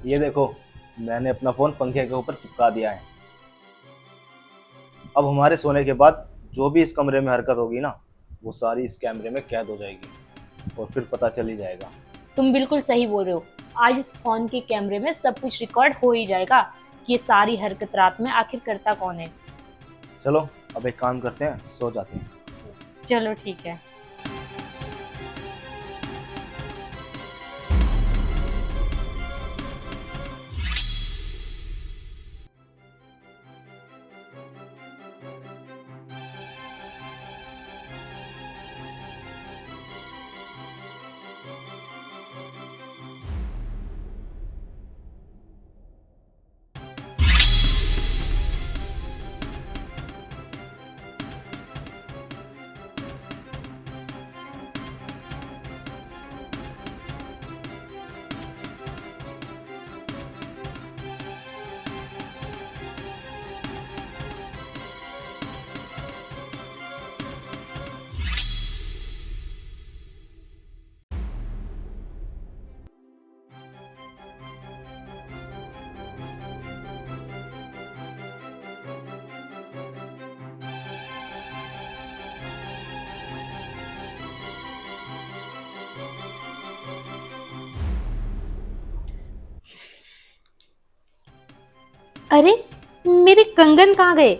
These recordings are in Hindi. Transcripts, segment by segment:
ये देखो, मैंने अपना फोन पंखे के ऊपर चिपका दिया है। अब हमारे सोने के बाद जो भी इस कमरे में हरकत होगी ना, वो सारी इस कैमरे में कैद हो जाएगी और फिर पता चल ही जाएगा। तुम बिल्कुल सही बोल रहे हो। आज इस फोन के कैमरे में सब कुछ रिकॉर्ड हो ही जाएगा कि ये सारी हरकत रात में आखिर करता कौन है। चलो अब एक काम करते हैं, सो जाते हैं। चलो ठीक है। अरे मेरे कंगन कहाँ गए?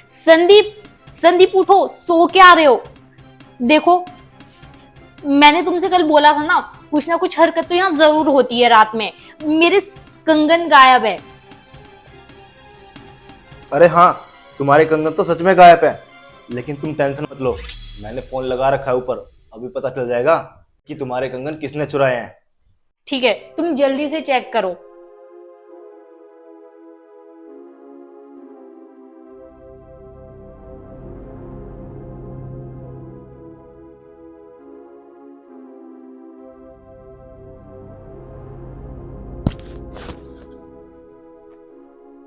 संदीप, संदीप उठो, सो के आ रहे हो? देखो, मैंने तुमसे कल बोला था ना कुछ हरकत तो यहाँ जरूर होती है रात में। मेरे कंगन गायब है। अरे हाँ, तुम्हारे कंगन तो सच में गायब है, लेकिन तुम टेंशन मत लो। मैंने फोन लगा रखा है ऊपर, अभी पता चल जाएगा कि तुम्हारे कंगन किसने चुराए हैं। ठीक है, तुम जल्दी से चेक करो।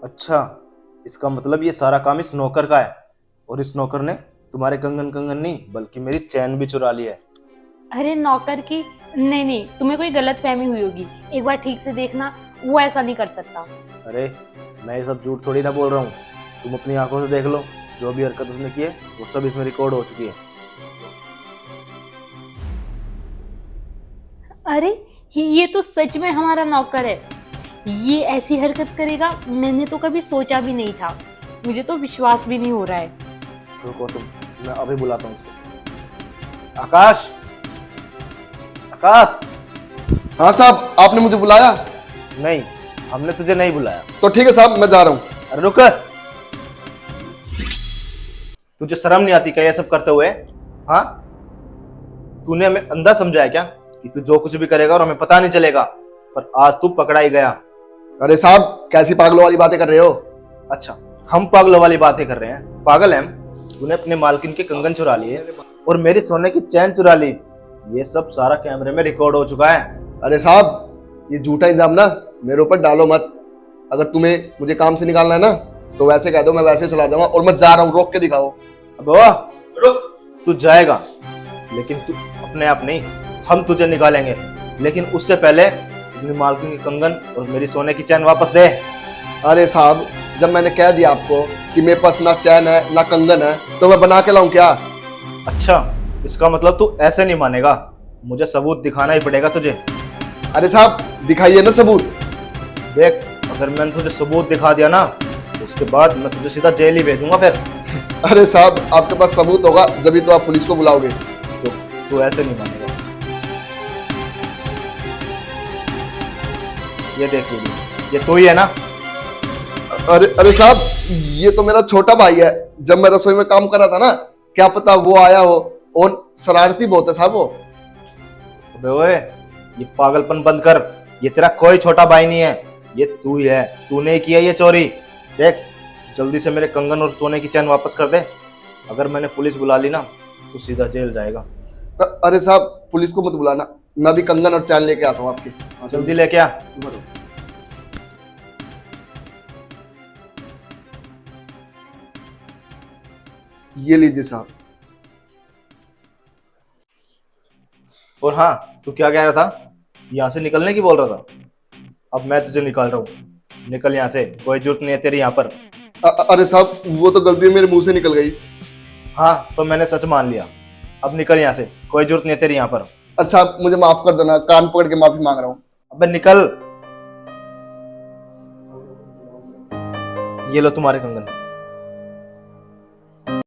अच्छा, इसका मतलब ये सारा काम इस नौकर का है, और इस नौकर ने तुम्हारे कंगन कंगन नहीं बल्कि मेरी चैन भी चुरा ली है। अरे नौकर की नहीं नहीं, तुम्हें कोई गलत फहमी हुई होगी। एक बार ठीक से देखना, वो ऐसा नहीं कर सकता। अरे मैं ये सब झूठ थोड़ी ना बोल रहा हूँ, तुम अपनी आंखों से देख लो। जो भी हरकत उसने की है वो सब इसमें रिकॉर्ड हो चुकी है। अरे ये तो सच में हमारा नौकर है। ये ऐसी हरकत करेगा मैंने तो कभी सोचा भी नहीं था। मुझे तो विश्वास भी नहीं हो रहा है। रुको तुम, मैं अभी बुलाता हूँ उसको। आकाश, आकाश। हाँ साहब, आपने मुझे बुलाया? नहीं, हमने तुझे नहीं बुलाया। तो ठीक है साहब, मैं जा रहा हूँ। अरे रुक, तुझे शर्म नहीं आती क्या ये सब करते हुए? हाँ, तूने हमें अंधा समझा है क्या कि तू जो कुछ भी करेगा और हमें पता नहीं चलेगा? पर आज तू पकड़ा ही गया। अरे साहब, कैसी पागलों वाली बातें कर रहे हो? अच्छा, हम पागलों वाली बातें कर रहे हैं? पागल है हम? तूने अपने मालकिन के कंगन चुरा लिए और मेरी सोने की चैन चुरा ली। ये सब सारा कैमरे में रिकॉर्ड हो चुका है। अरे साहब, ये झूठा इल्जाम ना मेरे ऊपर डालो मत। अगर तुम्हें मुझे काम से निकालना है ना, तो वैसे कह दो, मैं वैसे चला जाऊंगा। और मैं जा रहा हूँ, रोक के दिखाओ। अब वाह, रुक, तू जाएगा लेकिन तू अपने आप नहीं, हम तुझे निकालेंगे। लेकिन उससे पहले अपनी मालकिन की कंगन और मेरी सोने की चैन वापस दे। अरे साहब, जब मैंने कह दिया आपको कि मेरे पास ना चैन है ना कंगन है, तो मैं बना के लाऊं क्या? अच्छा, इसका मतलब तू ऐसे नहीं मानेगा, मुझे सबूत दिखाना ही पड़ेगा तुझे। अरे साहब, दिखाइए ना सबूत। देख, अगर मैंने तुझे सबूत दिखा दिया ना, उसके बाद मैं तुझे सीधा जेल ही भेजूंगा फिर। अरे साहब, आपके पास सबूत होगा जब तो आप पुलिस को बुलाओगे। तो तू ऐसे नहीं मानेगा। ये देख लीजिए, ये तू ही है ना? अरे अरे साहब, ये तो मेरा छोटा भाई है। जब मैं रसोई में काम कर रहा था ना, क्या पता वो आया हो। और शरारती बहुत है साहब वो। अबे ओए, ये पागलपन बंद कर। ये तेरा कोई छोटा भाई नहीं है, ये तू ही है। तूने ही किया ये चोरी। देख, जल्दी से मेरे कंगन और सोने की चैन वापस कर दे। अगर मैंने पुलिस बुला ली ना, तो सीधा जेल जाएगा। अरे साहब, पुलिस को मत बुलाना, मैं भी कंगन और चैन लेके आता हूँ आपके। जल्दी लेके आ। ये लीजिए साहब। और हाँ, तू क्या कह रहा था? यहाँ से निकलने की बोल रहा था? अब मैं तुझे निकाल रहा हूँ, निकल यहाँ से, कोई जरूरत नहीं है तेरी यहाँ पर। अरे साहब वो तो गलती मेरे मुंह से निकल गई। हाँ तो मैंने सच मान लिया, अब निकल यहाँ से, कोई जरूरत नहीं है तेरी यहाँ पर। अरे साहब मुझे माफ कर देना, कान पकड़ के माफी मांग रहा हूँ। अबे निकल। ये लो तुम्हारे कंगन।